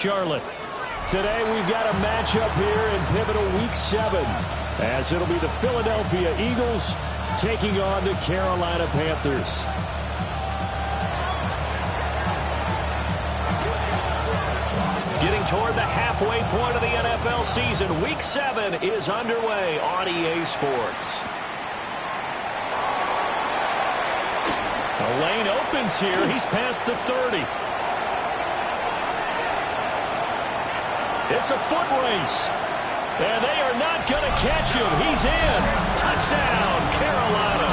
Charlotte. Today we've got a matchup here in pivotal week 7 as it'll be the Philadelphia Eagles taking on the Carolina Panthers. Getting toward the halfway point of the NFL season, week 7 is underway on EA Sports. The lane opens here. He's past the 30. It's a foot race, and they are not going to catch him. He's in. Touchdown, Carolina.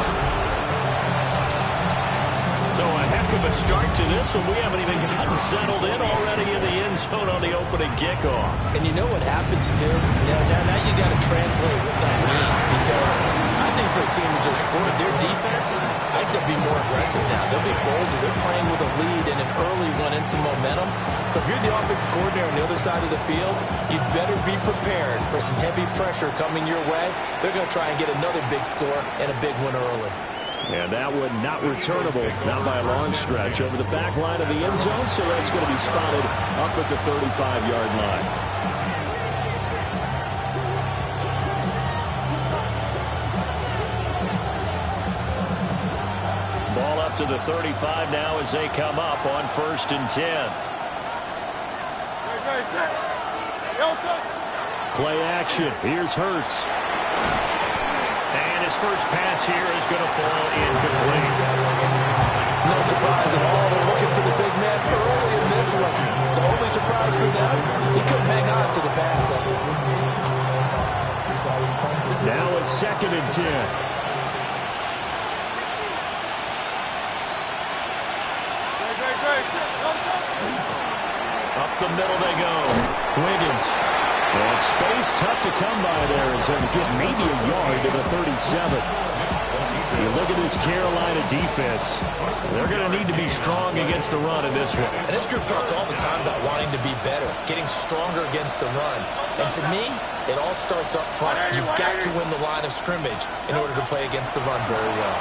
So a heck of a start to this one. We haven't even gotten settled in already in the end zone on the opening kickoff. And you know what happens, too? Now you got to translate what that means, because I think for a team to just score their defense, I think they'll be more aggressive now. They'll be bolder. They're playing with a lead and an early one and some momentum. So if you're the offensive coordinator on the other side of the field, you'd better be prepared for some heavy pressure coming your way. They're going to try and get another big score and a big one early. And that one not returnable, not by a long stretch, over the back line of the end zone, so that's going to be spotted up at the 35-yard line. Ball up to the 35 now as they come up on 1st and 10. Play action. Here's Hurts. And his first pass here is going to fall incomplete. No surprise at all. They're looking for the big man early in this one. The only surprise for them, he couldn't hang on to the pass. Now it's 2nd and 10. Up the middle they go. Wiggins. And space tough to come by there as they get maybe a yard to the 37. You look at this Carolina defense. They're going to need to be strong against the run in this one. And this group talks all the time about wanting to be better, getting stronger against the run. And to me, it all starts up front. You've got to win the line of scrimmage in order to play against the run very well.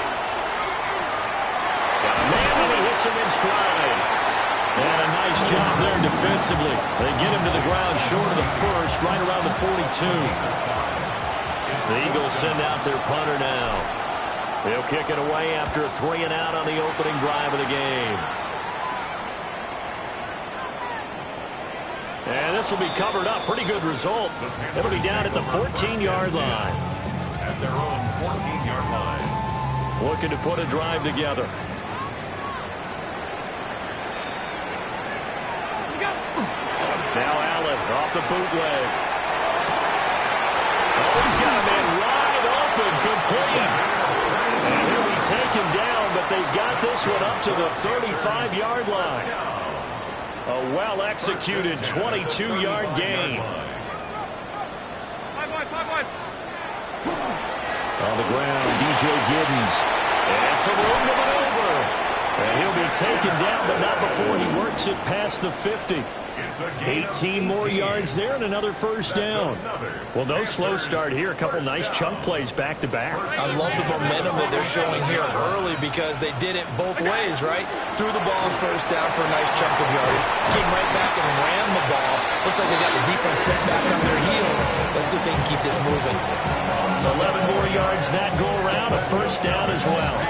Got a man and he hits him in stride. And a nice job there defensively. They get him to the ground short of the first, right around the 42. The Eagles send out their punter now. They'll kick it away after a 3-and-out on the opening drive of the game. And this will be covered up. Pretty good result. It'll be down at the 14-yard line. At their own 14-yard line. Looking to put a drive together. Now Allen off the bootleg. Oh, he's got a man wide open, complete. And he'll be taken down, but they've got this one up to the 35-yard line. A well-executed 22-yard gain. On the ground, DJ Giddens. And some room to maneuver. And he'll be taken down, but not before he works it past the 50. 18 more yards there and another first down. Well, no slow start here. A couple nice chunk plays back-to-back. I love the momentum that they're showing here early because they did it both ways, right? Threw the ball on first down for a nice chunk of yardage. Came right back and ran the ball. Looks like they got the defense set back on their heels. Let's see if they can keep this moving. 11 more yards that go around. A first down as well.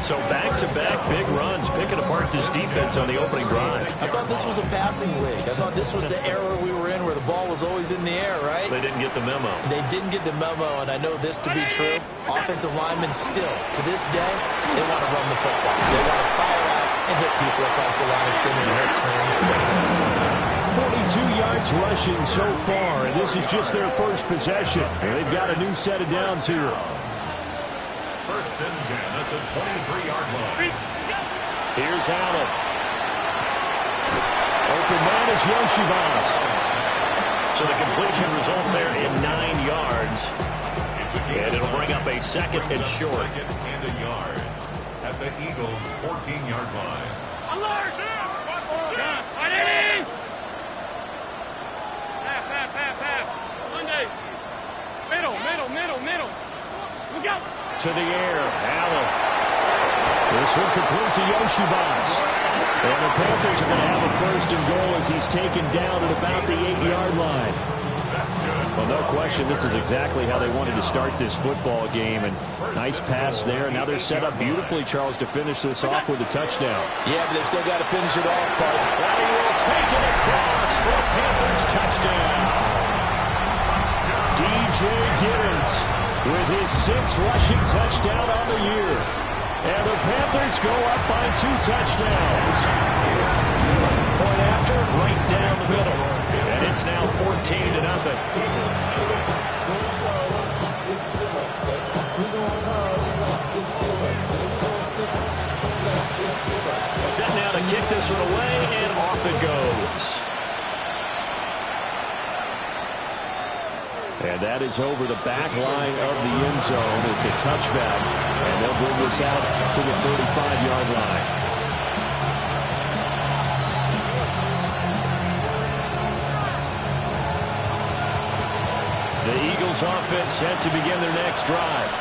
So back-to-back big runs, picking apart this defense on the opening drive. I thought this was a passing league. I thought this was the era we were in where the ball was always in the air, right? They didn't get the memo. They didn't get the memo, and I know this to be true. Offensive linemen still, to this day, they want to run the football. They want to fire out and hit people across the line of scrimmage, and they're clearing space. 42 yards rushing so far, and this is just their first possession. And they've got a new set of downs here. 1st and 10 at the 23-yard line. Here's Allen. Open man is Yoshivas. So the completion results there in 9 yards. And it'll bring up a 2nd and short. 2nd and a yard at the Eagles' 14-yard line. Middle. Look out. To the air, Allen. This one complete to Yoshivas. And the Panthers are going to have a first and goal as he's taken down at about the 8-yard line. Well, no question, this is exactly how they wanted to start this football game. And nice pass there. Now they're set up beautifully, Charles, to finish this off with a touchdown. Yeah, but they've still got to finish it off, Clark. And he will take it across for a Panthers touchdown. DJ Giddens with his 6th rushing touchdown on the year. And the Panthers go up by 2 touchdowns. Point after, right down the middle. And it's now 14-0. Set now to kick this one away, and off it goes. And that is over the back line of the end zone. It's a touchback, and they'll bring this out to the 35-yard line. The Eagles offense set to begin their next drive.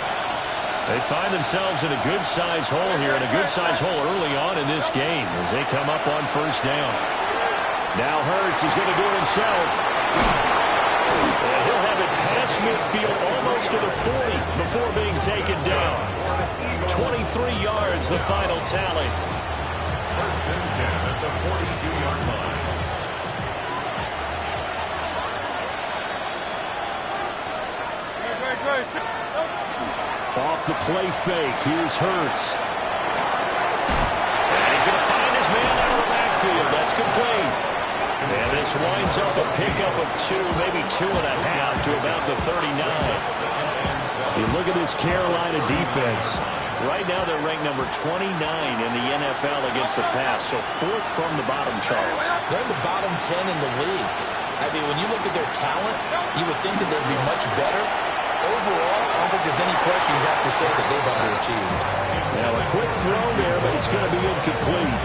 They find themselves in a good-sized hole here, and a good-sized hole early on in this game as they come up on first down. Now Hurts is going to do it himself. And he'll have it past midfield almost to the 40 before being taken down. 23 yards, the final tally. First and 10 at the 42-yard line. Off the play fake, here's Hurts. And he's going to find his man out of the backfield. That's complete. And this winds up a pickup of 2, maybe 2.5 to about the 39. You look at this Carolina defense. Right now they're ranked number 29 in the NFL against the pass. So 4th from the bottom, Charles. They're in the bottom 10 in the league. I mean, when you look at their talent, you would think that they'd be much better. Overall, I don't think there's any question you'd have to say that they've underachieved. Now a quick throw there, but it's going to be incomplete.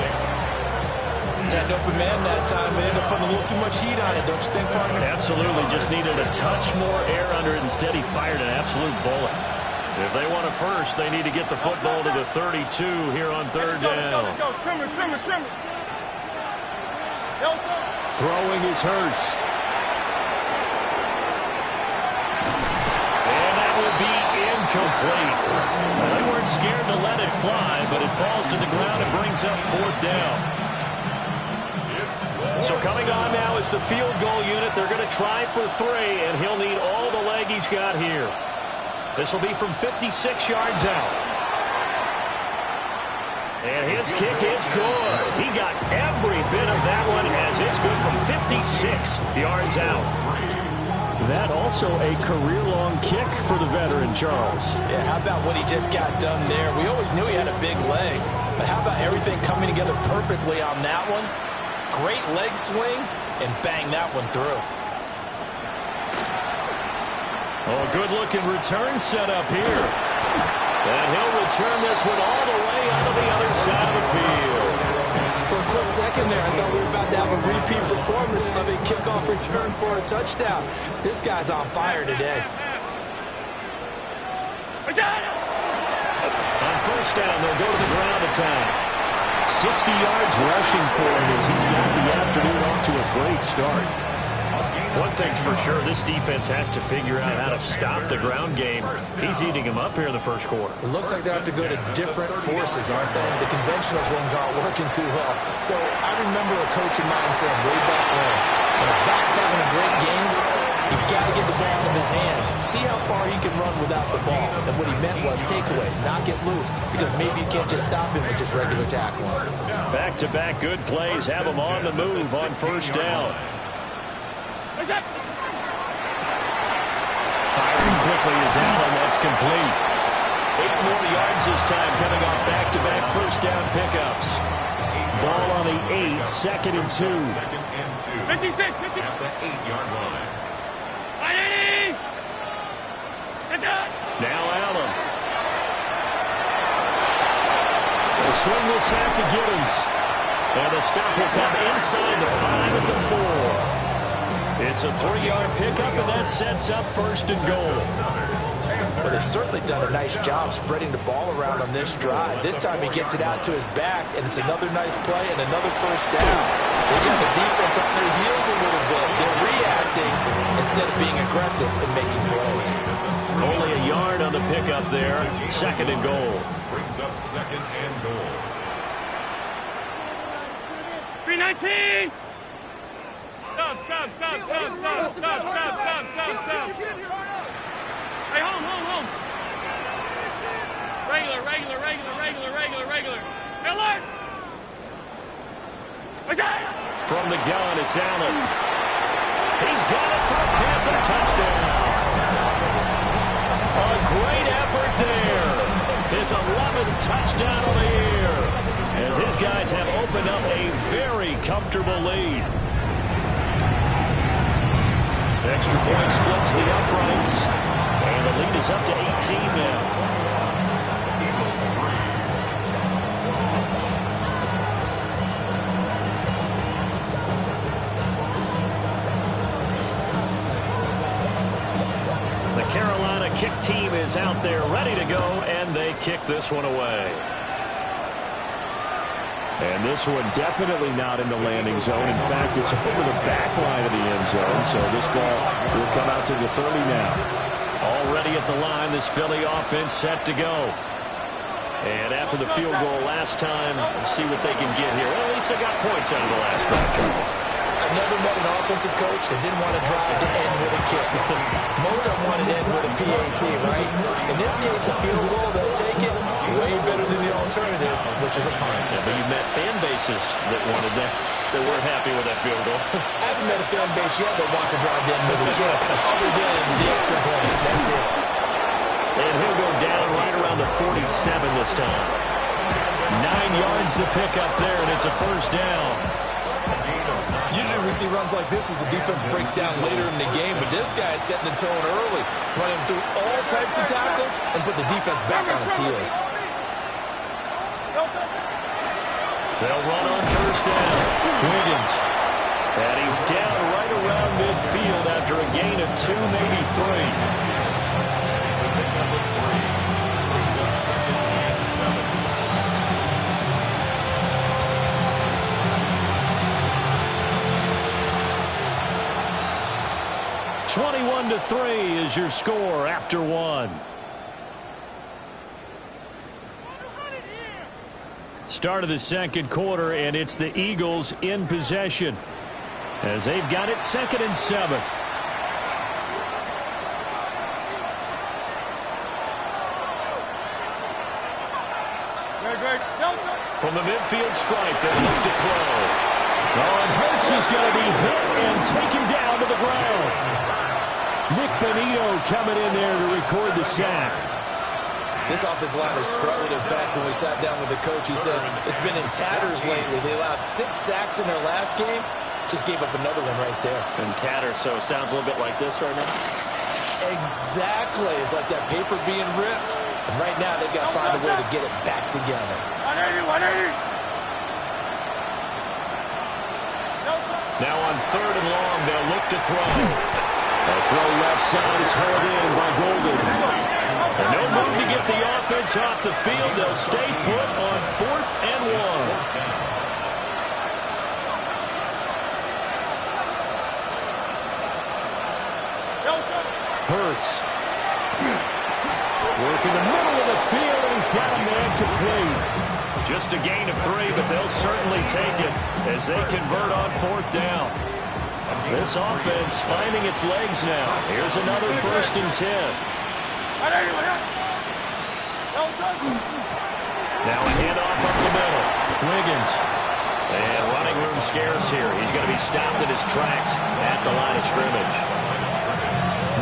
Had an open man that time, but ended up putting a little too much heat on it, don't you think, partner? Absolutely, just needed a touch more air under it. Instead, he fired an absolute bullet. If they want it first, they need to get the football to the 32 here on third down. Go, trimmer. Throwing is Hurts. And that will be incomplete. Well, they weren't scared to let it fly, but it falls to the ground and brings up 4th down. So coming on now is the field goal unit. They're going to try for 3, and he'll need all the leg he's got here. This will be from 56 yards out. And his kick is good. He got every bit of that one as it's good from 56 yards out. That also a career-long kick for the veteran, Charles. Yeah, how about what he just got done there? We always knew he had a big leg, but how about everything coming together perfectly on that one? Great leg swing, and bang that one through. Oh, good-looking return set up here. And he'll return this one all the way out of the other side of the field. For a quick second there, I thought we were about to have a repeat performance of a kickoff return for a touchdown. This guy's on fire today. On first down, they'll go to the ground attack. 60 yards rushing for him as he's got the afternoon off to a great start. One thing's for sure, this defense has to figure out how to stop the ground game. He's eating him up here in the first quarter. It looks like they have to go to different forces, aren't they? The conventional things aren't working too well. So I remember a coach of mine saying way back when a back's having a great game, you've got to get the ball out of his hands. See how far he can run without the ball. And what he meant was takeaways, not get loose, because maybe you can't just stop him with just regular tackling. Back-to-back good plays have him on the move on first down. Firing quickly is Allen. That's complete. 8 more yards this time coming off back-to-back first down pickups. Ball on the 8, 2nd and 2. 56, 50. At the 8-yard line. Now Allen. The swing will set to Giddens. And the stop will come inside the 5 and the 4. It's a 3-yard pickup, and that sets up first and goal. Well, they've certainly done a nice job spreading the ball around on this drive. This time he gets it out to his back, and it's another nice play and another first down. They got the defense on their heels a little bit. They're reacting instead of being aggressive and making plays. Only a yard on the pickup there. Second and goal. Brings up second and goal. 319! Stop. Hey, home. Regular. Miller! From the gun, it's Allen. He's got it for a Panther touchdown. A great effort there. His 11th touchdown on the year, as his guys have opened up a very comfortable lead. Extra point splits the uprights, and the lead is up to 18 now. The Carolina kick team is out there ready to go, and they kick this one away. And this one definitely not in the landing zone. In fact, it's over the back line of the end zone, so this ball will come out to the 30 now. Already at the line, this Philly offense set to go. And after the field goal last time, we'll see what they can get here. Well, at least they got points out of the last drive, Charles. I've never met an offensive coach that didn't want to drive to end with a kick. Most of them want to end with a PAT, right? In this case, a field goal, they'll take it. Way better than the alternative, which is a punt. Yeah, but you've met fan bases that wanted that, that weren't happy with that field goal. I haven't met a fan base yet that wants to drive to end with a kick, other than the extra point. That's it. And he'll go down right around the 47 this time. 9 yards to pick up there, and it's a first down. Usually we see runs like this as the defense breaks down later in the game, but this guy is setting the tone early, running through all types of tackles and put the defense back on its heels. They'll run on first down. Wiggins. And he's down right around midfield after a gain of 2, maybe 3. It's a big number 3. Brings up second and 7. 21-3 is your score after 1. Start of the second quarter, and it's the Eagles in possession as they've got it 2nd and 7. From the midfield stripe, they look to throw. Oh, and Hurts is going to be hit and taken down to the ground. Nick Bonito coming in there to record the sack. This offensive line has struggled. In fact, when we sat down with the coach, he said it's been in tatters lately. They allowed 6 sacks in their last game. Just gave up another one right there. In tatters, so it sounds a little bit like this right now. Exactly. It's like that paper being ripped. And right now, they've got to find a way to get it back together. 180. Now on 3rd and long, they'll look to throw. A throw left side. It's hauled in by Golden. And no move to get the offense off the field. They'll stay put on 4th and 1. Hurts. Working the middle of the field, and he's got a man complete. Just a gain of 3, but they'll certainly take it as they convert on 4th down. This offense finding its legs now. Here's another 1st and 10. Now a handoff up the middle. Wiggins. And running room scarce here. He's going to be stopped in his tracks at the line of scrimmage.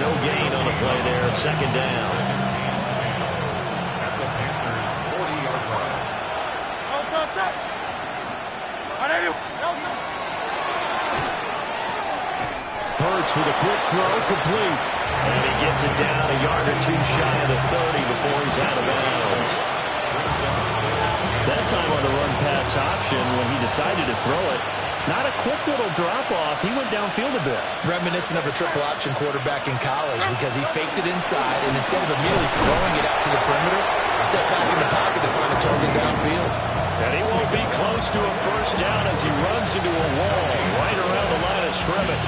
No gain on the play there. 2nd down. At the Panthers' 40-yard line. Hurts with a quick throw, complete. And he gets it down a yard or 2 shy of the 30 before he's out of bounds. That time on the run-pass option, when he decided to throw it, Not a quick little drop-off. He went downfield a bit. Reminiscent of a triple option quarterback in college because he faked it inside, and instead of immediately throwing it out to the perimeter, stepped back in the pocket to find a target downfield. And he won't be close to a first down as he runs into a wall right around the line of scrimmage.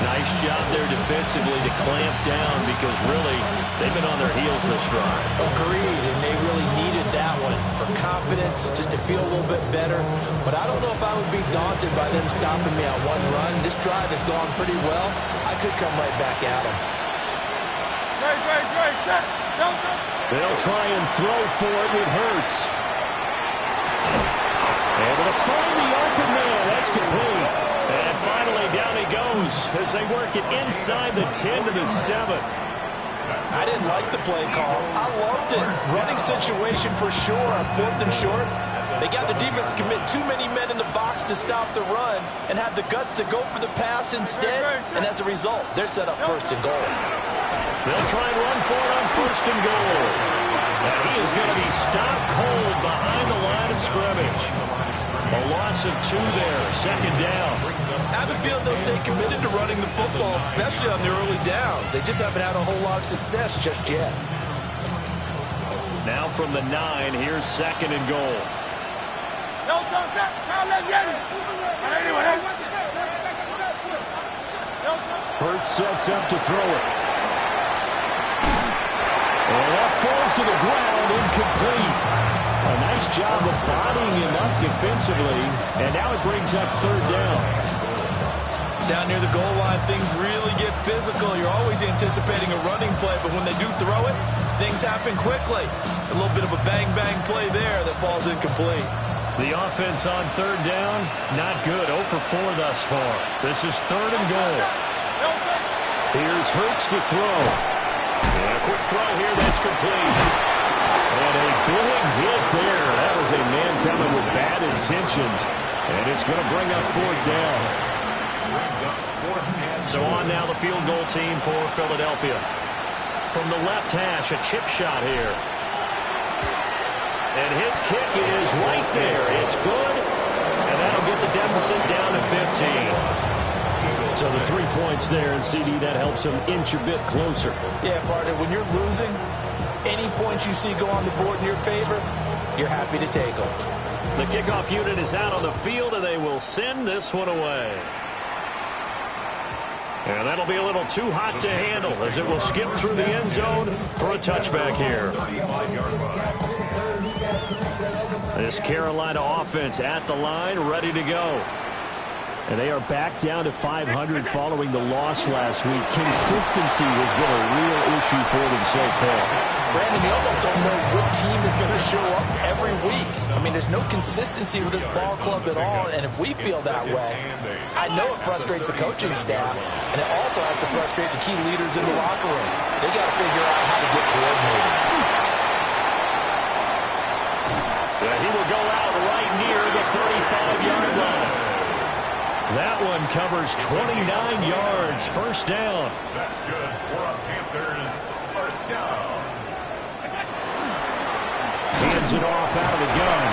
Nice job there defensively to clamp down because really they've been on their heels this drive. Agreed, and they really needed that one for confidence, just to feel a little bit better. But I don't know if I would be daunted by them stopping me on one run. This drive has gone pretty well. I could come right back at them. They'll try and throw for it with Hurts. Able to find the open man. That's complete. And finally down he goes as they work it inside the 10 to the 7. I didn't like the play call. I loved it. Running situation for sure on 4th and short. They got the defense to commit too many men in the box to stop the run and have the guts to go for the pass instead. And as a result, they're set up 1st and goal. They'll try and run for it on 1st and goal. And he is going to be stopped cold behind the line of scrimmage. A loss of 2 there, 2nd down. I have a feeling they'll stay committed to running the football, especially on the early downs. They just haven't had a whole lot of success just yet. Now from the 9, here's 2nd and goal. Hurts sets up to throw it. And that falls to the ground, incomplete. A nice job of bodying him up defensively, and now it brings up 3rd down. Down near the goal line, things really get physical. You're always anticipating a running play, but when they do throw it, things happen quickly. A little bit of a bang-bang play there that falls incomplete. The offense on 3rd down, not good. 0 for 4 thus far. This is 3rd and goal. Here's Hurts to throw. And a quick throw here that's complete. And a big hit there. That was a man coming with bad intentions. And it's going to bring up 4th down. So on now the field goal team for Philadelphia. From the left hash, a chip shot here. And his kick is right there. It's good. And that'll get the deficit down to 15. So the 3 points there, and CD, that helps them inch a bit closer. Yeah, partner, when you're losing, any points you see go on the board in your favor, you're happy to take them. The kickoff unit is out on the field, and they will send this one away. And that'll be a little too hot to handle as it will skip through the end zone for a touchback here. This Carolina offense at the line, ready to go. And they are back down to 500 following the loss last week. Consistency has been a real issue for them so far. Brandon, you almost don't know what team is going to show up every week. I mean, there's no consistency with this ball club at all, and if we feel that way, I know it frustrates the coaching staff, and it also has to frustrate the key leaders in the locker room. They got to figure out how to get coordinated. He will go out right near the 35-yard line. That one covers 29 yards, 1st down. That's good for a Panthers 1st down. Hands it off out of the gun.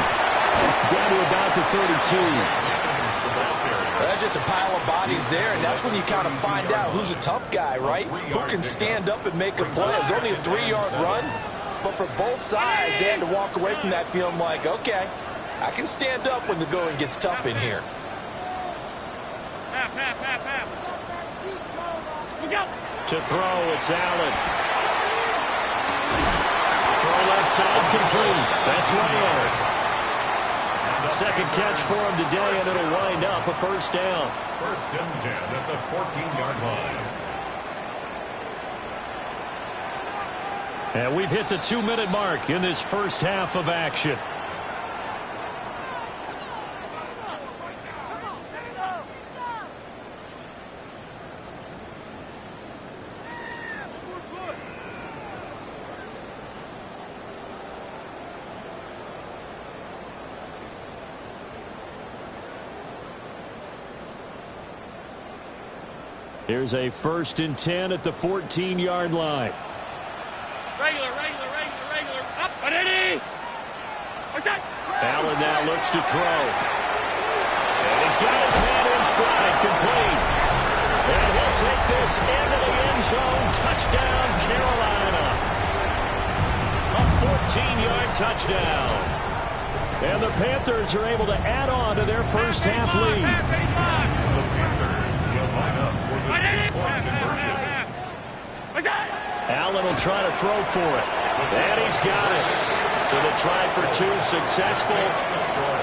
Down to about the 32. That's just a pile of bodies there, and that's when you kind of find out who's a tough guy, right? Who can stand up and make a play. It's only a 3-yard run, but for both sides, they had to walk away from that feeling like, okay, I can stand up when the going gets tough in here. To throw, it's Allen. Throw left side, complete. That's Reyes. Second catch for him today, and it'll wind up a 1st down. 1st and 10 at the 14-yard line. And we've hit the 2-minute mark in this first half of action. Here's a 1st and 10 at the 14-yard line. Regular. Up, ready. Allen now looks to throw. And He's got his man in stride, complete. And he'll take this into the end zone. Touchdown, Carolina. A 14-yard touchdown. And the Panthers are able to add on to their first half lead. The Panthers will line up for the two-point conversion. Allen will try to throw for it. And he's got it. So they tried for two, successful.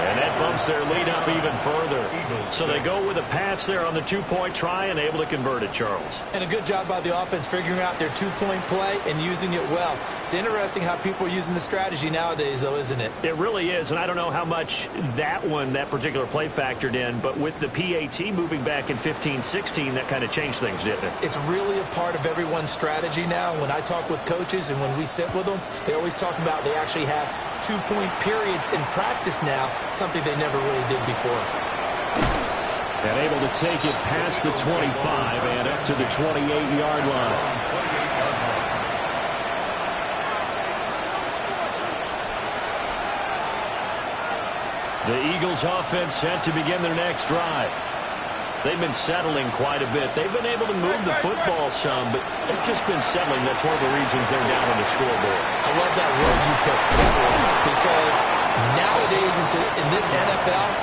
And that bumps their lead up even further. So they go with a pass there on the two-point try and able to convert it, Charles. And a good job by the offense figuring out their two-point play and using it well. It's interesting how people are using the strategy nowadays, though, isn't it? It really is, and I don't know how much that particular play factored in, but with the PAT moving back in 15-16, that kind of changed things, didn't it? It's really a part of everyone's strategy now. When I talk with coaches and when we sit with them, they always talk about they actually have two-point periods in practice now, something they never really did before. And able to take it past the 25 and up to the 28-yard line. The Eagles offense set to begin their next drive. They've been settling quite a bit. They've been able to move the football some, but they've just been settling. That's one of the reasons they're down on the scoreboard. I love that word you picked, settling, because nowadays in this NFL,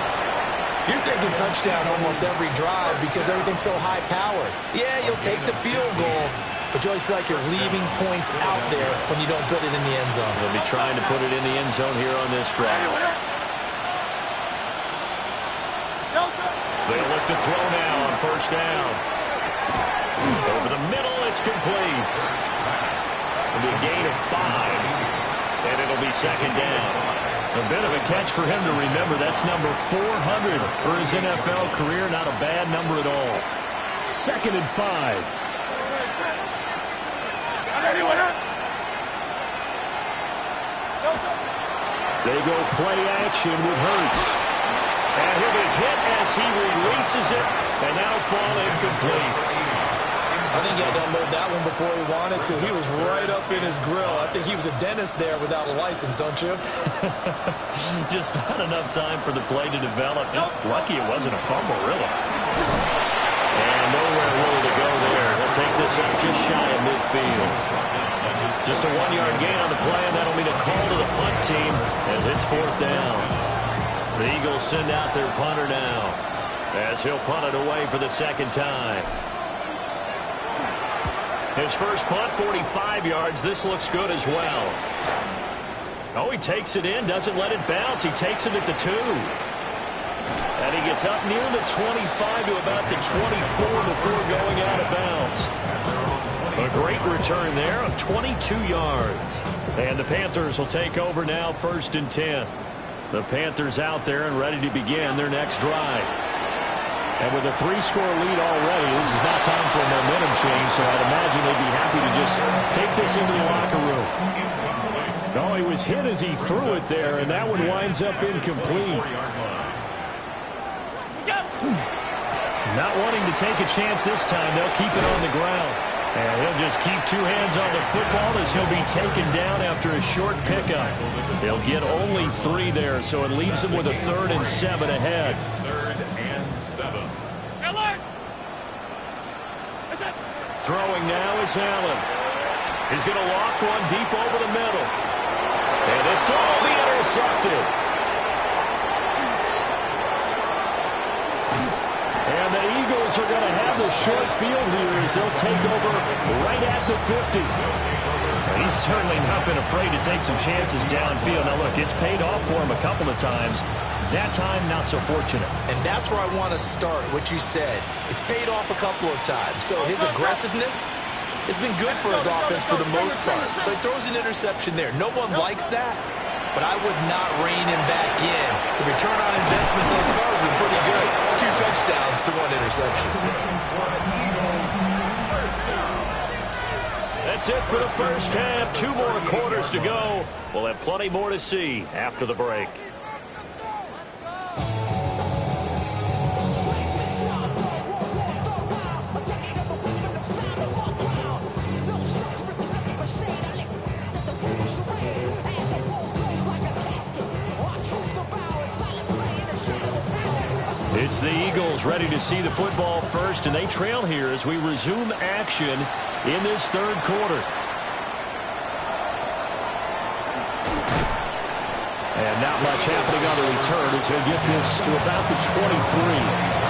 you're thinking touchdown almost every drive because everything's so high-powered. Yeah, you'll take the field goal, but you always feel like you're leaving points out there when you don't put it in the end zone. They'll be trying to put it in the end zone here on this drive. They'll look to throw now on first down. Over the middle, it's complete. It'll be a gain of 5, and it'll be second down. A bit of a catch for him to remember. That's number 400 for his NFL career. Not a bad number at all. 2nd and 5. They go play action with Hurts. And he'll be hit as he releases it, and that'll fall incomplete. I think he had to unload that one before he wanted to. He was right up in his grill. I think he was a dentist there without a license, don't you? Just not enough time for the play to develop. Lucky it wasn't a fumble, really. And nowhere really to go there. They'll take this up just shy of midfield. Just a 1-yard gain on the play, and that'll mean a call to the punt team as it's 4th down. The Eagles send out their punter now as he'll punt it away for the second time. His first punt, 45 yards. This looks good as well. Oh, he takes it in, doesn't let it bounce. He takes it at the 2. And he gets up near the 25 to about the 24 before going out of bounds. A great return there of 22 yards. And the Panthers will take over now, 1st and 10. The Panthers out there and ready to begin their next drive. And with a 3-score lead already, this is not time for a momentum change, so I'd imagine they'd be happy to just take this into the locker room. No, he was hit as he threw it there, and that one winds up incomplete. Not wanting to take a chance this time, they'll keep it on the ground. And he'll just keep 2 hands on the football as he'll be taken down after a short pickup. They'll get only 3 there, so it leaves him with a 3rd and 7 ahead. 3rd and 7. Throwing now is Allen. He's going to loft one deep over the middle. And this ball will be intercepted. And the Eagles are going to have the short field here as they'll take over right at the 50. He's certainly not been afraid to take some chances downfield. Now, look, it's paid off for him a couple of times. That time, not so fortunate. And that's where I want to start, what you said. It's paid off a couple of times. So his aggressiveness has been good for his offense for the most part. So he throws an interception there. No one likes that, but I would not rein him back in. The return on investment thus far has been pretty good. 2 touchdowns to 1 interception. That's it for the first half. 2 more quarters to go. We'll have plenty more to see after the break. It's the Eagles ready to see the football first, and they trail here as we resume action in this third quarter. And not much happening on the return as he'll get this to about the 23.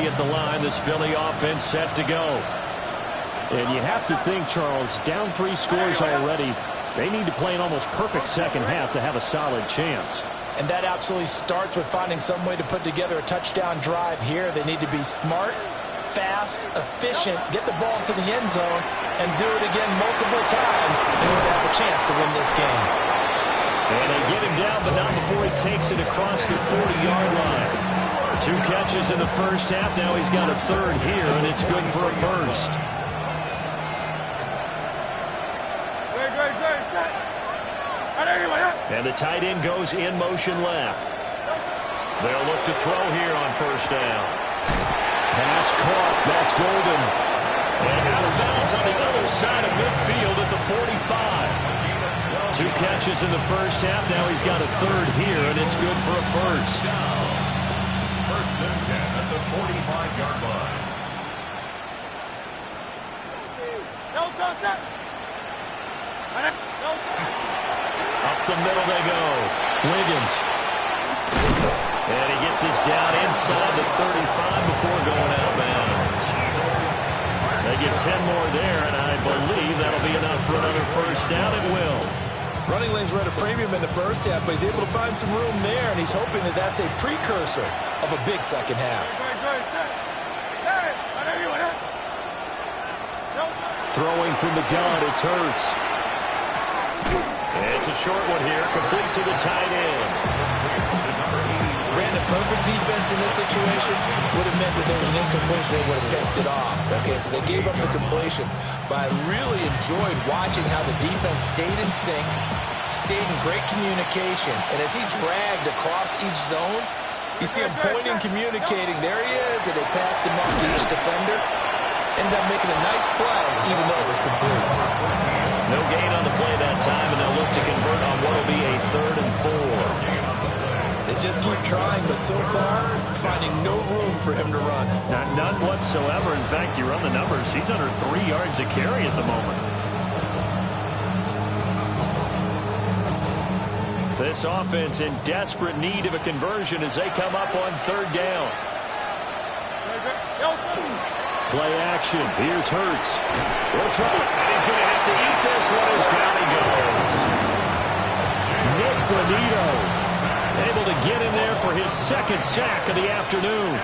At the line, this Philly offense set to go. And you have to think, Charles, down 3 scores already. They need to play an almost perfect second half to have a solid chance. And that absolutely starts with finding some way to put together a touchdown drive here. They need to be smart, fast, efficient, get the ball to the end zone, and do it again multiple times in order to have a chance to win this game. And they get him down, but not before he takes it across the 40-yard line. 2 catches in the first half. Now he's got a third here, and it's good for a first. And the tight end goes in motion left. They'll look to throw here on first down. Pass caught. That's Golden. And out of bounds on the other side of midfield at the 45. 2 catches in the first half. Now he's got a third here, and it's good for a first. First and 10 at the 45-yard line. Up the middle they go. Wiggins. And he gets his down inside the 35 before going out of bounds. They get 10 more there, and I believe that'll be enough for another first down. It will. Running lanes were at a premium in the first half, but he's able to find some room there, and he's hoping that that's a precursor of a big second half. Throwing from the gun, it's Hurts. And it's a short one here, complete to the tight end. Brandon, perfect defense in this situation would have meant that there was an incompletion and would have picked it off. Okay, so they gave up the completion, but I really enjoyed watching how the defense stayed in sync, stayed in great communication, and as he dragged across each zone, you see him pointing, communicating. There he is, and they passed him off to each defender. Ended up making a nice play, even though it was complete. No gain on the play that time, and they'll look to convert on what will be a 3rd and 4. They just keep trying, but so far, finding no room for him to run. None whatsoever. In fact, you run the numbers. He's under 3 yards a carry at the moment. This offense in desperate need of a conversion as they come up on 3rd down. Play action. Here's Hurts. He'll try, and he's going to have to eat this one as down he goes. Nick Bonito able to get in there for his 2nd sack of the afternoon.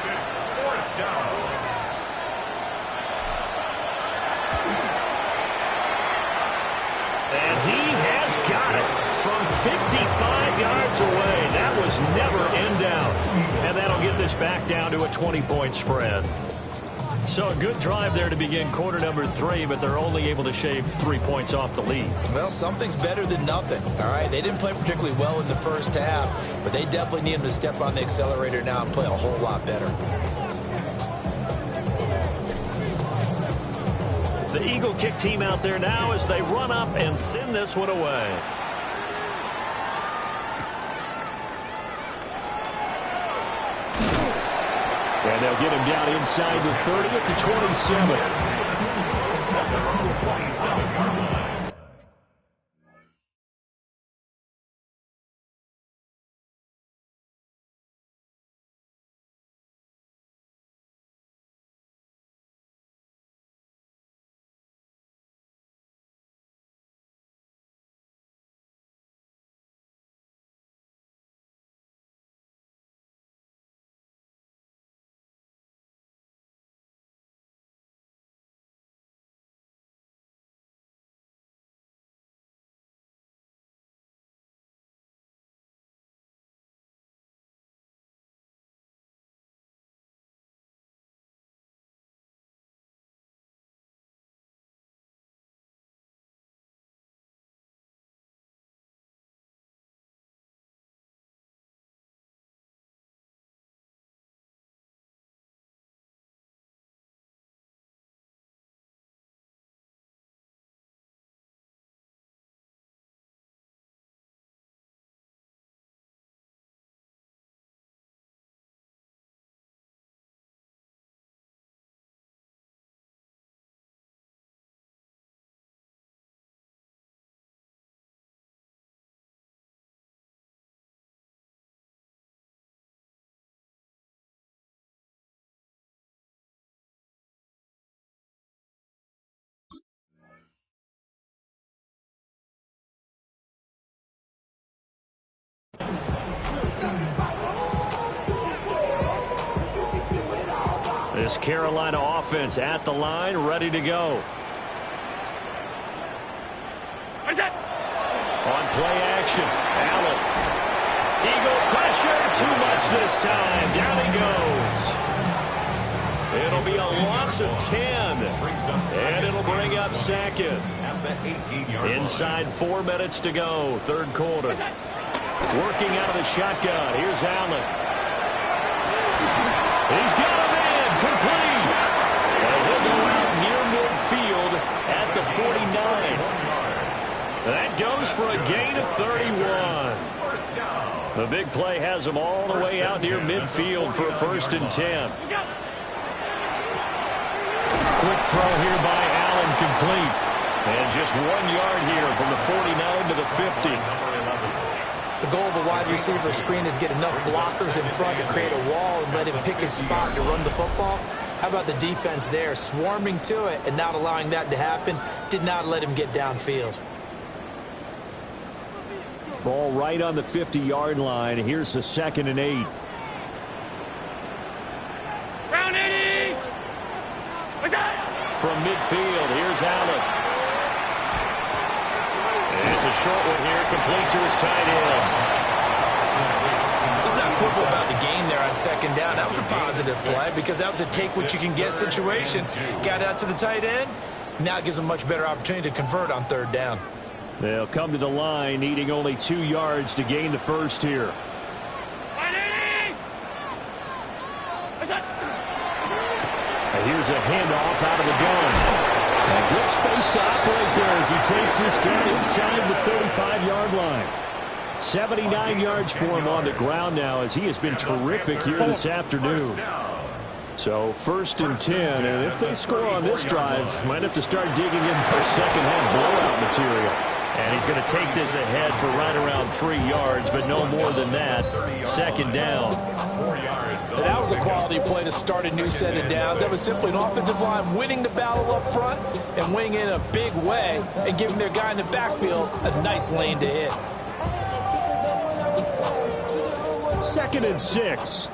And he has got it from 55 yards away. That was never in doubt. And that'll get this back down to a 20-point spread. So a good drive there to begin quarter number 3, but they're only able to shave 3 points off the lead. Well, something's better than nothing, all right? They didn't play particularly well in the first half, but they definitely need him to step on the accelerator now and play a whole lot better. The Eagle kick team out there now as they run up and send this one away. And they'll get him down inside the 30 at the 27. This Carolina offense at the line, ready to go. On play action, Allen. Eagle pressure, too much this time. Down he goes. It'll be a loss of 10, and it'll bring up second. Inside 4 minutes to go, third quarter. Working out of the shotgun. Here's Allen. He's got a man, complete. And he'll go out near midfield at the 49. That goes for a gain of 31. The big play has him all the way out near midfield for a 1st and 10. Quick throw here by Allen, complete. And just 1 yard here from the 49 to the 50. The goal of a wide receiver screen is get enough blockers in front to create a wall and let him pick his spot to run the football. How about the defense there, swarming to it and not allowing that to happen? Did not let him get downfield. Ball right on the 50-yard line. Here's the 2nd and 8. Round 80. From midfield, here's Allen. And it's a short one here, complete to his tight end. Let's not quibble about the game there on 2nd down. That was a positive play because that was a take-what-you-can-get situation. Got out to the tight end. Now it gives them a much better opportunity to convert on 3rd down. They'll come to the line, needing only 2 yards to gain the first here. And here's a handoff out of the gun. A good space to operate there as he takes this down inside the 35-yard line. 79 yards for him on the ground now as he has been terrific here this afternoon. So 1st and 10, and if they score on this drive, might have to start digging in for second-half blowout material. And he's going to take this ahead for right around 3 yards, but no more than that. 2nd down. And that was a quality play to start a new set of downs. That was simply an offensive line winning the battle up front and winning in a big way and giving their guy in the backfield a nice lane to hit. 2nd and 6.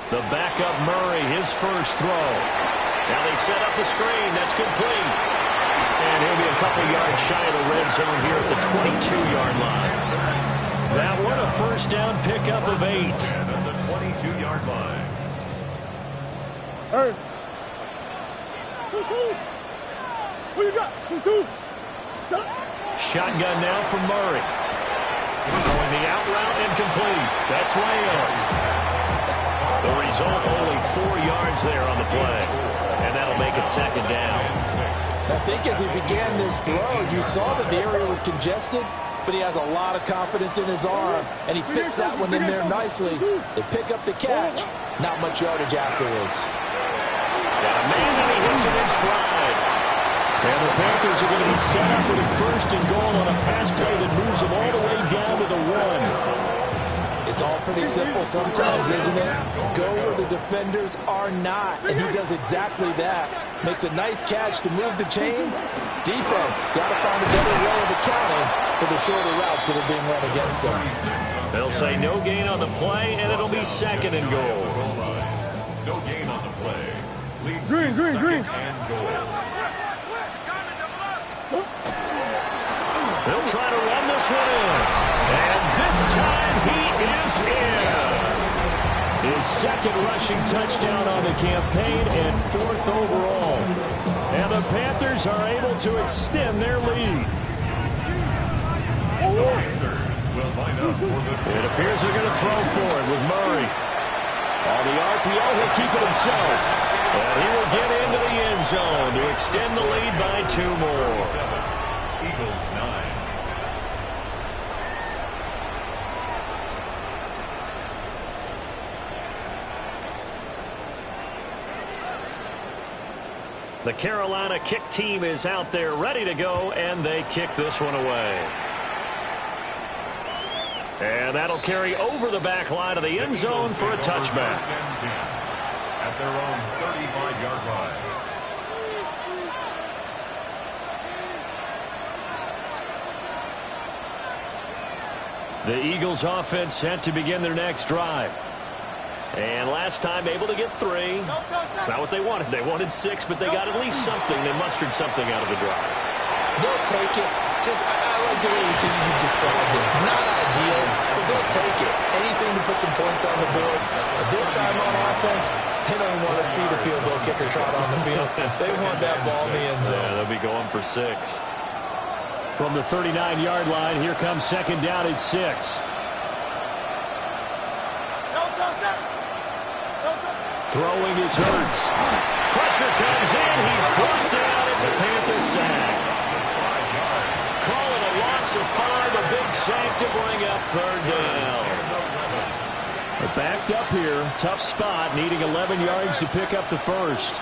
The backup Murray, his first throw. Now they set up the screen. That's complete. And he'll be a couple yards shy of the red zone here at the 22-yard line. That one a 1st down pickup of 8. At the 22-yard line. Hey. 2-2. What you got? 2-2. Shotgun now from Murray. Throwing the out route incomplete. That's Reyes. The result, only 4 yards there on the play. And that'll make it 2nd down. I think as he began this throw, you saw that the area was congested, but he has a lot of confidence in his arm, and he fits that one in there nicely. They pick up the catch. Not much yardage afterwards. Got a man, and he hits him in stride. And the Panthers are going to be set up with a 1st and goal on a pass play that moves them all the way down to the 1. It's all pretty simple sometimes, isn't it? Go where the defenders are not, and he does exactly that. Makes a nice catch to move the chains. Defense got to find a better way of accounting for the shorter routes that are being run against them. They'll say no gain on the play, and it'll be 2nd and goal. No gain on the play. Leads Green, to green, 2nd green. and goal. They'll try to run this one in. And this time he is in. His 2nd rushing touchdown on the campaign and 4th overall. And the Panthers are able to extend their lead. Panthers will line up for the It appears they're going to throw for it with Murray. On the RPO, he'll keep it himself. And he will get into the end zone to extend the lead by 2 more. 7. Eagles 9. The Carolina kick team is out there ready to go, and they kick this one away. And that'll carry over the back line of the end zone for a touchback. At their own 35-yard line. The Eagles offense set to begin their next drive. And last time able to get 3. It's not what they wanted. They wanted 6, but they got at least something. They mustered something out of the drive. They'll take it. I like the way you described it. Not ideal, but they'll take it. Anything to put some points on the board. But this time on offense, they don't want to see the field goal kicker trot on the field. They want that ball in the end zone. Yeah, they'll be going for 6. From the 39-yard line, here comes second down at 6. Throwing is Hurts. Pressure comes in. He's brought down. It's a Panther sack. Call it a loss of 5. A big sack to bring up third down. They're backed up here. Tough spot. Needing 11 yards to pick up the first.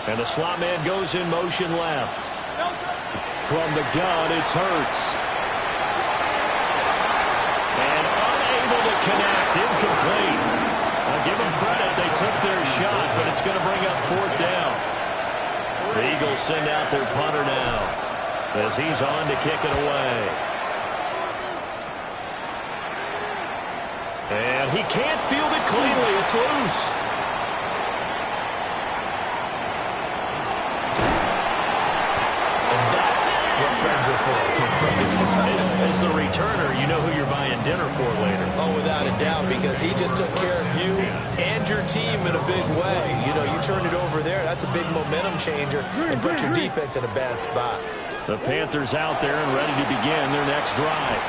And the slot man goes in motion left. From the gun, it's Hurts. And unable to connect. Incomplete. I'll give them credit. They took their shot, but it's going to bring up fourth down. The Eagles send out their punter now as he's on to kick it away. And he can't field it cleanly. It's loose. And that's what friends are for. As the returner, you know who you're buying dinner for later. Oh, without a doubt, because he just took care of you and your team in a big way. You know, you turn it over there, that's a big momentum changer and put your defense in a bad spot. The Panthers out there and ready to begin their next drive.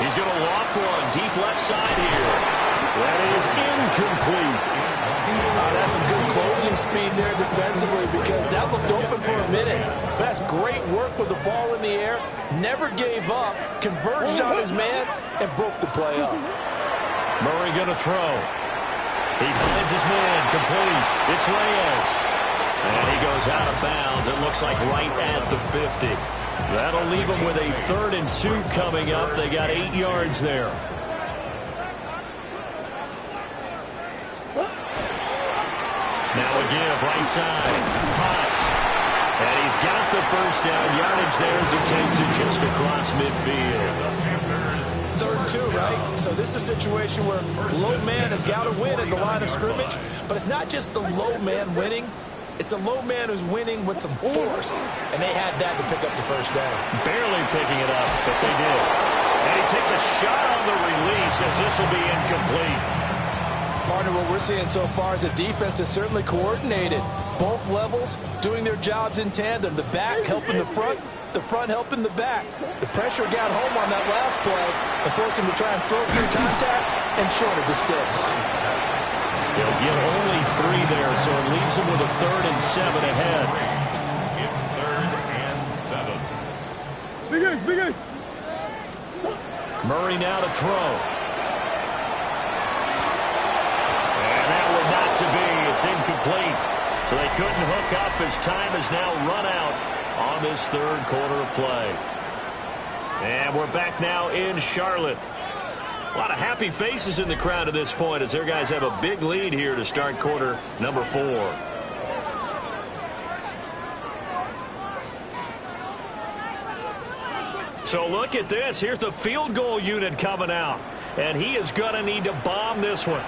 He's going to loft one deep left side here. That is incomplete. That's some good closing speed there defensively because that looked open for a minute. That's great work with the ball in the air. Never gave up, converged on his man, and broke the play up. Murray going to throw. He finds his man, complete. It's Reyes. And he goes out of bounds. It looks like right at the 50. That'll leave them with a 3rd and 2 coming up. They got 8 yards there. Now a give, right side. Potts. And he's got the first down. Yardage there as he takes it just across midfield. 3rd and 2, right? So this is a situation where low man has got to win at the line of scrimmage. But it's not just the low man winning. It's the low man who's winning with some force. And they had that to pick up the first down. Barely picking it up, but they did. And he takes a shot on the release as this will be incomplete. Partner, what we're seeing so far is the defense is certainly coordinated. Both levels doing their jobs in tandem. The back helping the front helping the back. The pressure got home on that last play and forced him to try and throw through contact and short of the sticks. He'll get only 3 there, so it leaves him with a 3rd and 7 ahead. It's 3rd and 7. Big ace, big ace. Murray now to throw. And that one not to be. It's incomplete. So they couldn't hook up as time has now run out on this 3rd quarter of play. And we're back now in Charlotte. A lot of happy faces in the crowd at this point as their guys have a big lead here to start quarter number 4. So look at this. Here's the field goal unit coming out. And he is going to need to bomb this one.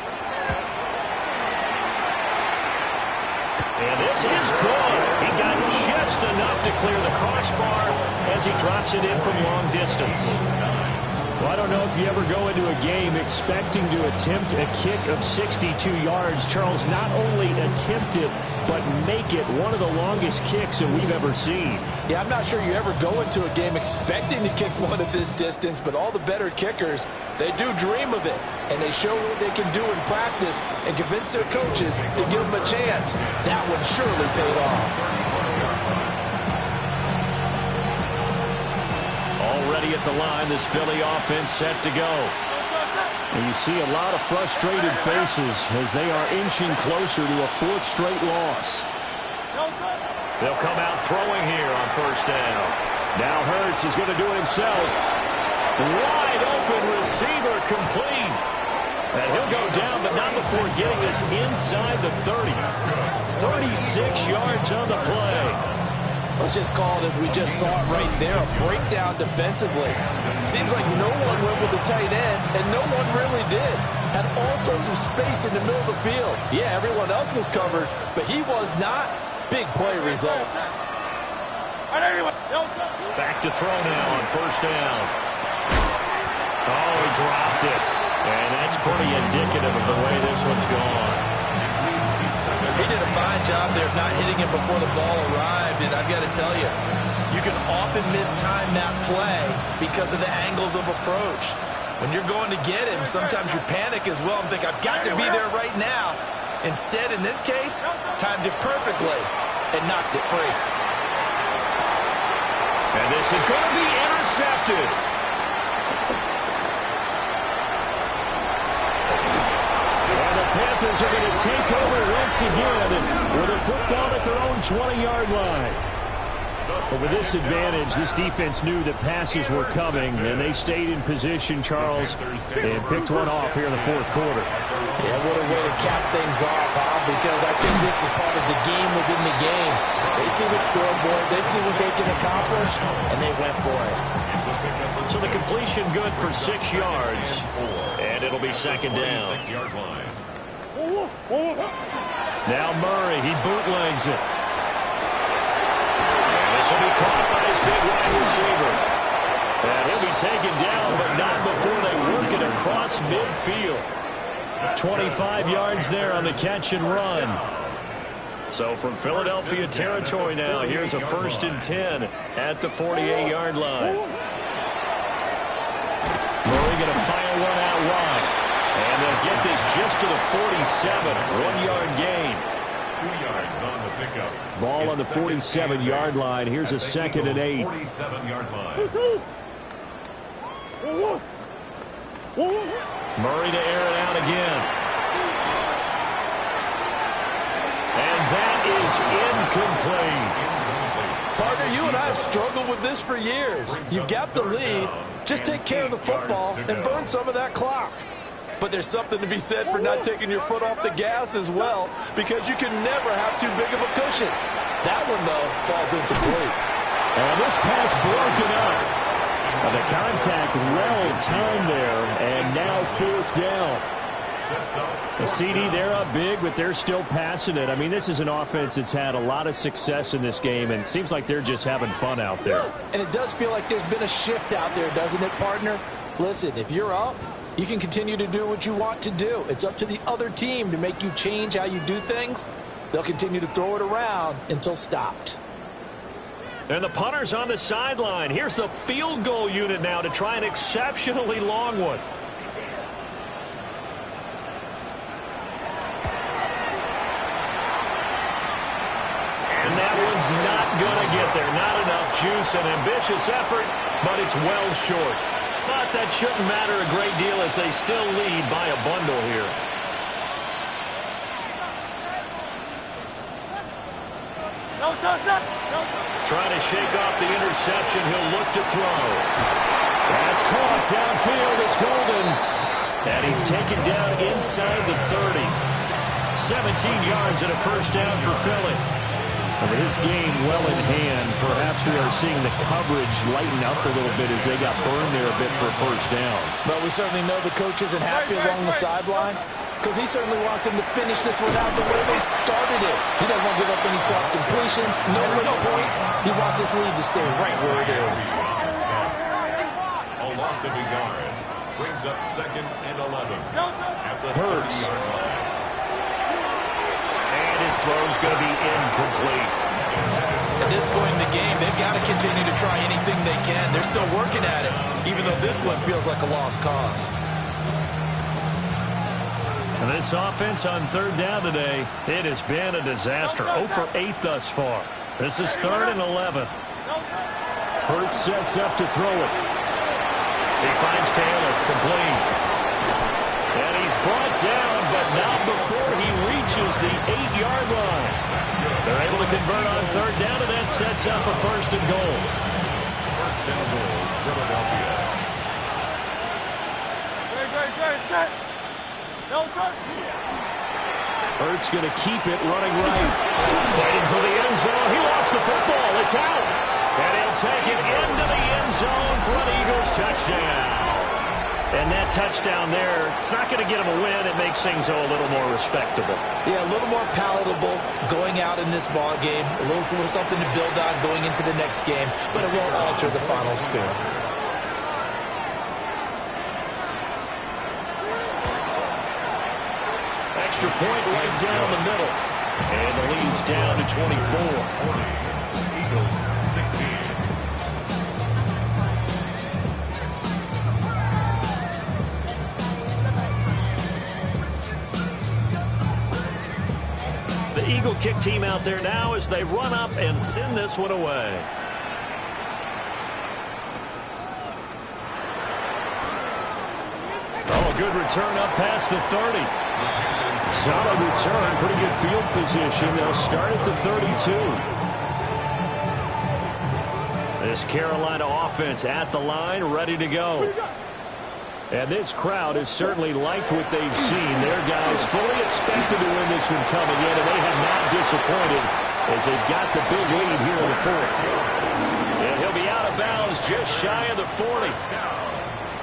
And this is good. He got just enough to clear the crossbar as he drops it in from long distance. Well, I don't know if you ever go into a game expecting to attempt a kick of 62 yards. Charles, not only attempt it, but make it one of the longest kicks that we've ever seen. Yeah, I'm not sure you ever go into a game expecting to kick one of this distance, but all the better kickers, they do dream of it, and they show what they can do in practice and convince their coaches to give them a chance. That one surely paid off. Already at the line, this Philly offense set to go. And you see a lot of frustrated faces as they are inching closer to a 4th straight loss. They'll come out throwing here on first down. Now Hurts is going to do it himself. Wide open receiver complete. And he'll go down, but not before getting this inside the 30. 36 yards on the play. Let's just call it as we just saw it right there, a breakdown defensively. Seems like no one went with the tight end, and no one really did. Had all sorts of space in the middle of the field. Yeah, everyone else was covered, but he was not. Big play results. Back to throw now on first down. Oh, he dropped it. And that's pretty indicative of the way this one's gone. He did a fine job there of not hitting him before the ball arrived, and I've got to tell you, you can often mistime that play because of the angles of approach. When you're going to get him, sometimes you panic as well and think, I've got to be there right now. Instead, in this case, timed it perfectly and knocked it free. And this is going to be intercepted. And the Panthers are going to take over once again with a football at their own 20-yard line. But with this advantage, this defense knew that passes were coming, and they stayed in position, Charles, and picked one off here in the fourth quarter. Yeah, what a way to cap things off, huh? Because I think this is part of the game within the game. They see the scoreboard, they see what they can accomplish, and they went for it. So the completion good for 6 yards, and it'll be second down. Now Murray, he bootlegs it. This will be caught by his big wide receiver. And he'll be taken down, but not before they work it across midfield. 25 yards there on the catch and run. So from Philadelphia territory now, here's a 1st and 10 at the 48-yard line. Murray going to fire one out wide. And they'll get this just to the 47. 1-yard gain. 2 yards on the pickup. Ball on the 47-yard line. Here's a 2nd and 8. 47-yard line. Murray to air it out again. And that is incomplete. Partner, you and I have struggled with this for years. You've got the lead. Just take care of the football and burn some of that clock. But there's something to be said for not taking your foot off the gas as well, because you can never have too big of a cushion. That one, though, falls incomplete. And this pass broken up. The contact well timed there, and now 4th down. The CD, they're up big, but they're still passing it. I mean, this is an offense that's had a lot of success in this game, and it seems like they're just having fun out there. And it does feel like there's been a shift out there, doesn't it, partner? Listen, if you're up, you can continue to do what you want to do. It's up to the other team to make you change how you do things. They'll continue to throw it around until stopped. And the punter's on the sideline. Here's the field goal unit now to try an exceptionally long one. And that one's not going to get there. Not enough juice. An ambitious effort, but it's well short. But that shouldn't matter a great deal as they still lead by a bundle here. Trying to shake off the interception. He'll look to throw. That's caught downfield. It's Golden. And he's taken down inside the 30. 17 yards and a 1st down for Philly. With this game well in hand, perhaps we are seeing the coverage lighten up a little bit as they got burned there a bit for a 1st down. But we certainly know the coach isn't happy along the sideline, because he certainly wants them to finish this one out the way they started it. He doesn't want to give up any soft completions, no little points. He wants this lead to stay right where it is. A loss of a yard brings up 2nd and 11. Hurts. And his throw's going to be incomplete. At this point in the game, they've got to continue to try anything they can. They're still working at it, even though this one feels like a lost cause. And this offense on 3rd down today, it has been a disaster. 0 for 8 thus far. This is 3rd and 11. Hurts sets up to throw it. He finds Taylor, complete. And he's brought down, but not before he reaches the 8-yard line. They're able to convert on 3rd down, and that sets up a 1st and goal. 1st and goal, Philadelphia. Hurts going to keep it running right. Fighting for the end zone. He lost the football. It's out. And he'll take it into the end zone for an Eagles touchdown. And that touchdown there, it's not going to get him a win. It makes things a little more respectable. Yeah, a little more palatable going out in this ball game. A little something to build on going into the next game, but it won't alter the final score. Extra point right down the middle. And the lead's down to 24. Eagles 16. The Eagle kick team out there now as they run up and send this one away. Oh, good return up past the 30. Solid return, pretty good field position. They'll start at the 32. This Carolina offense at the line, ready to go. And this crowd has certainly liked what they've seen. Their guys fully expected to win this one coming in, and they have not disappointed as they got the big lead here in the fourth. And he'll be out of bounds just shy of the 40.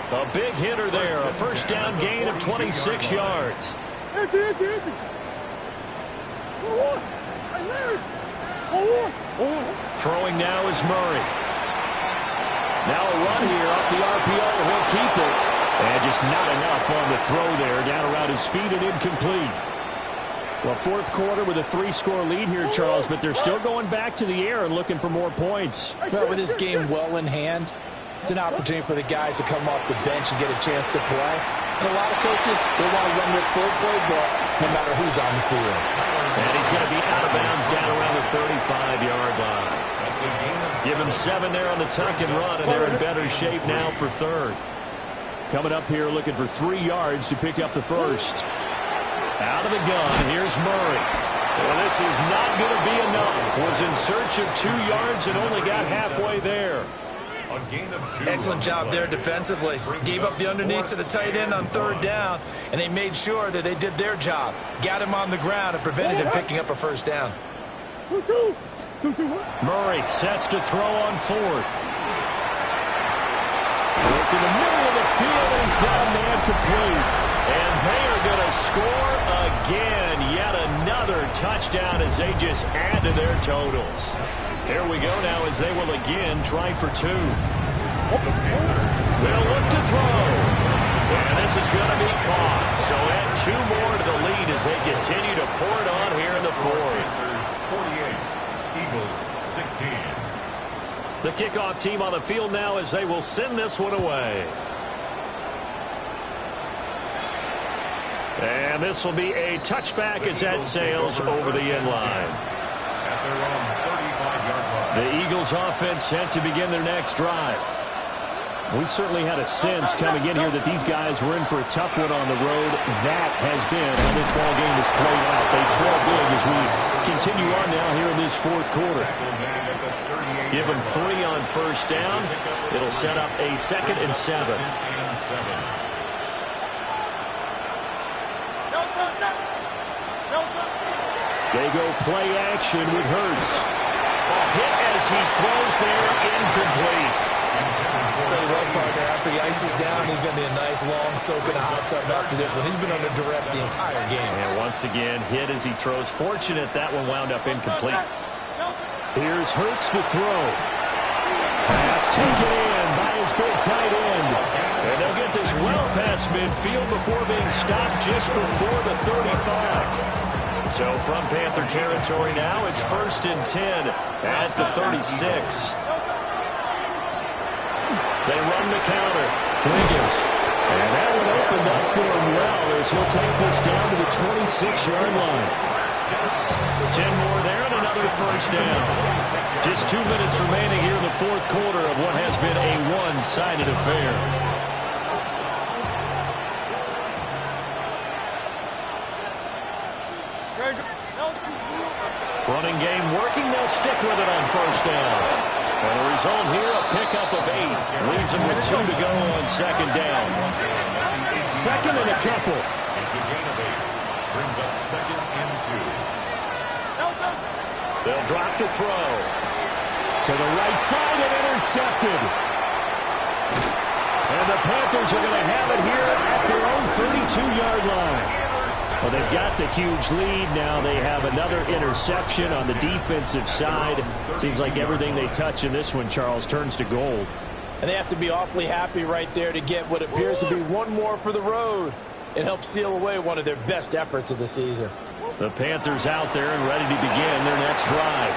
A big hitter there, a first down gain of 26 yards. Throwing now is Murray. Now a run here off the RPO. He'll keep it. And just not enough on the throw there. Down around his feet and incomplete. Well, fourth quarter with a 3-score lead here, Charles, but they're still going back to the air and looking for more points. Well, with this game well in hand, it's an opportunity for the guys to come off the bench and get a chance to play. And a lot of coaches, they want to run with full playbook no matter who's on the field. And he's going to be out of bounds down around the 35-yard line. Give him 7 there on the tuck and run, and they're in better shape now for third. Coming up here looking for 3 yards to pick up the first. Out of the gun, here's Murray. Well, this is not going to be enough. Was in search of 2 yards and only got halfway there. Excellent job there defensively. Gave up the underneath to the tight end on third down, and they made sure that they did their job. Got him on the ground and prevented him picking up a first down. Murray sets to throw on fourth. Look in the middle of the field, and he's got a man complete. And they are going to score again. Yet another touchdown as they just add to their totals. Here we go now as they will again try for 2. They'll look to throw. And this is going to be caught. So add 2 more to the lead as they continue to pour it on here in the fourth. 48, Eagles 16. The kickoff team on the field now as they will send this one away. And this will be a touchback as that sails over the end line. At their own 35-yard line. The Eagles offense set to begin their next drive. We certainly had a sense coming in here that these guys were in for a tough one on the road. That has been how this ball game has played out. They trail big as we continue on now here in this fourth quarter. Give them 3 on first down. It'll set up a 2nd and 7. They go play action with Hurts. A hit as he throws there, incomplete. I'll tell you what, partner, after he ices down, he's going to be a nice, long soak in a hot tub after this one. He's been under duress the entire game. And once again, hit as he throws. Fortunate that one wound up incomplete. Here's Hurts to throw. Pass taken in by his big tight end. And they'll get this well past midfield before being stopped just before the 35. So from Panther territory now, it's 1st and 10 at the 36. They run the counter. Wiggins. And that one opened up for him well as he'll take this down to the 26-yard line. 10 more there and another first down. Just 2 minutes remaining here in the fourth quarter of what has been a one-sided affair. Running game working. They'll stick with it on first down. And the result here, a pickup of 8. Leaves them with 2 to go on second down. 2nd and a couple. It's a gain of 8. Brings up 2nd and 2. They'll drop to throw. To the right side and intercepted. And the Panthers are going to have it here at their own 32-yard line. Well, they've got the huge lead. Now they have another interception on the defensive side. Seems like everything they touch in this one, Charles, turns to gold. And they have to be awfully happy right there to get what appears to be one more for the road. It helps seal away one of their best efforts of the season. The Panthers out there and ready to begin their next drive.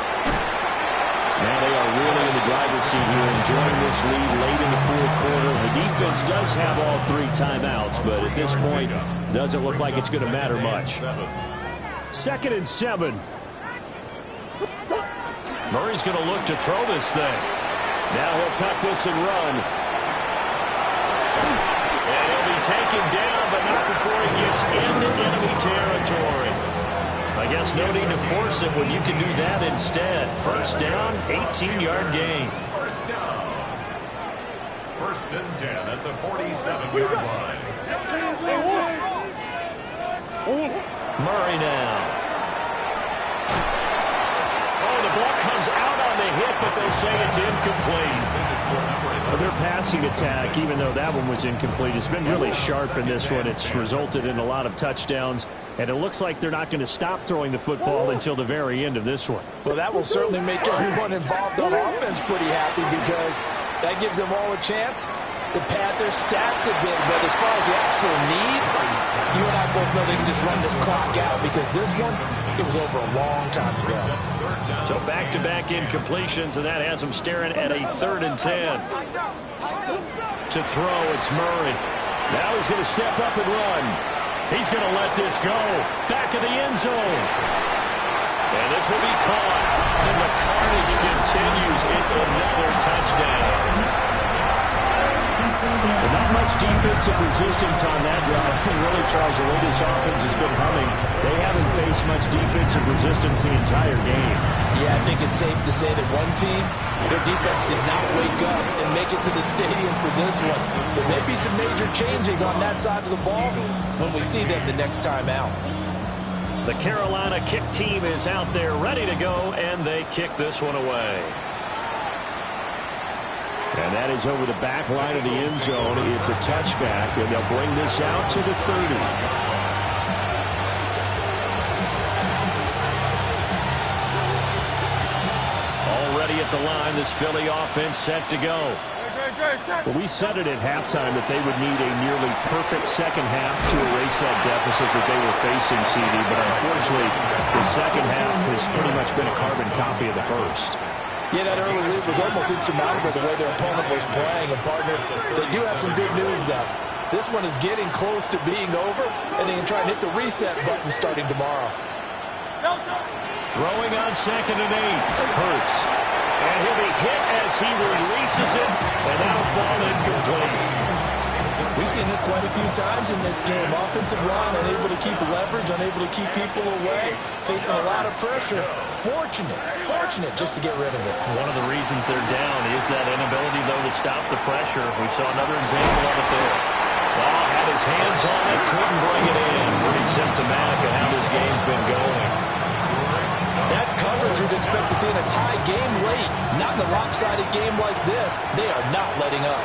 Now they are really in the driver's seat here, enjoying this lead late in the fourth quarter. The defense does have all 3 timeouts, but at this point, doesn't look like it's going to matter much. 2nd and 7. Murray's going to look to throw this thing. Now he'll tuck this and run. And he'll be taken down, but not before he gets into enemy territory. I guess no need to force it when you can do that instead. First down, 18-yard gain. First down. 1st and 10 at the 47-yard line. Murray now. Oh, the ball comes out on the hit, but they'll say it's incomplete. Their passing attack, even though that one was incomplete, has been really sharp in this one. It's resulted in a lot of touchdowns, and it looks like they're not going to stop throwing the football until the very end of this one. Well, that will certainly make everyone involved on offense pretty happy because that gives them all a chance to pad their stats a bit. But as far as the actual need, you and I both know they can just run this clock out because this one, it was over a long time ago. So back-to-back incompletions, and that has them staring at a 3rd and 10. To throw, it's Murray. Now he's going to step up and run. He's going to let this go. Back of the end zone. And this will be caught. And the carnage continues. It's another touchdown. But not much defensive resistance on that run. Really, Charles, the way this offense has been humming, they haven't faced much defensive resistance the entire game. Yeah, I think it's safe to say that one team, their defense did not wake up and make it to the stadium for this one. There may be some major changes on that side of the ball when we see them the next time out. The Carolina kick team is out there ready to go, and they kick this one away. And that is over the back line of the end zone. It's a touchback, and they'll bring this out to the 30. Already at the line, this Philly offense set to go. Well, we said it at halftime that they would need a nearly perfect second half to erase that deficit that they were facing, CD. But unfortunately, the second half has pretty much been a carbon copy of the first. Yeah, that early lead was almost insurmountable the way their opponent was playing. And, partner, they do have some good news, though. This one is getting close to being over, and they can try and hit the reset button starting tomorrow. Throwing on 2nd and 8. Hurts. And he'll be hit as he releases it, and that'll fall incomplete. We've seen this quite a few times in this game. Offensive line unable to keep leverage, unable to keep people away, facing a lot of pressure. Fortunate just to get rid of it. One of the reasons they're down is that inability, though, to stop the pressure. We saw another example of it there. Ball had his hands on it, couldn't bring it in. Pretty symptomatic of how this game's been going. That's coverage you'd expect to see in a tie game late. Not in a lopsided game like this. They are not letting up.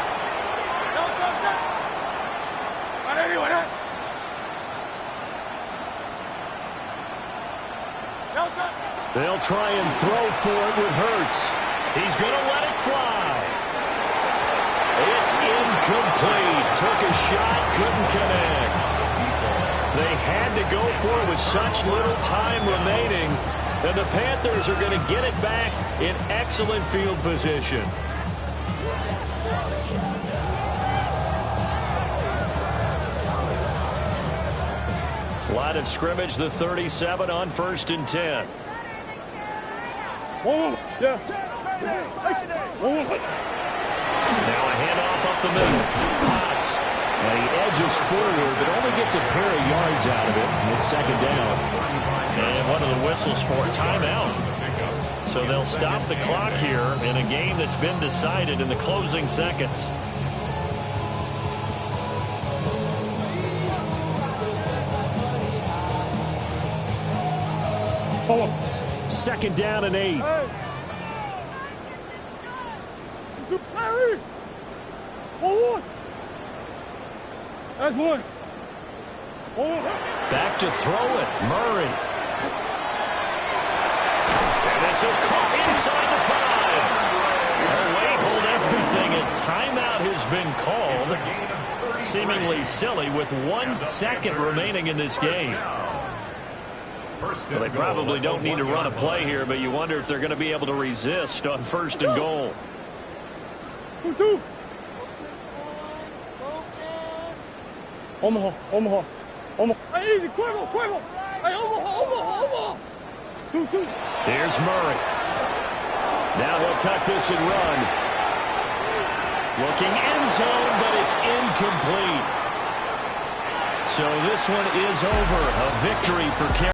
They'll try and throw for it with Hurts. He's going to let it fly. It's incomplete. Took a shot, couldn't connect. They had to go for it with such little time remaining. And the Panthers are going to get it back in excellent field position. Line of scrimmage, the 37 on 1st and 10. Yeah. Now a handoff up the middle. Potts. And he edges forward, but only gets a pair of yards out of it. It's 2nd down. And one of the whistles for timeout. So they'll stop the clock here in a game that's been decided in the closing seconds. Second down and 8. 2, Larry. 1. That's 1. 1. Back to throw it, Murray. And this is caught inside the 5. Oh, wait, hold everything. A timeout has been called. Seemingly silly with 1 second remaining in this game. Well, they probably don't need to run a play here, but you wonder if they're going to be able to resist on 1st and goal. 2. Omaha. Hey, easy, Cuervo. Hey, Omaha. 2. Here's Murray. Now he'll tuck this and run. Looking end zone, but it's incomplete. So this one is over. A victory for Carolina.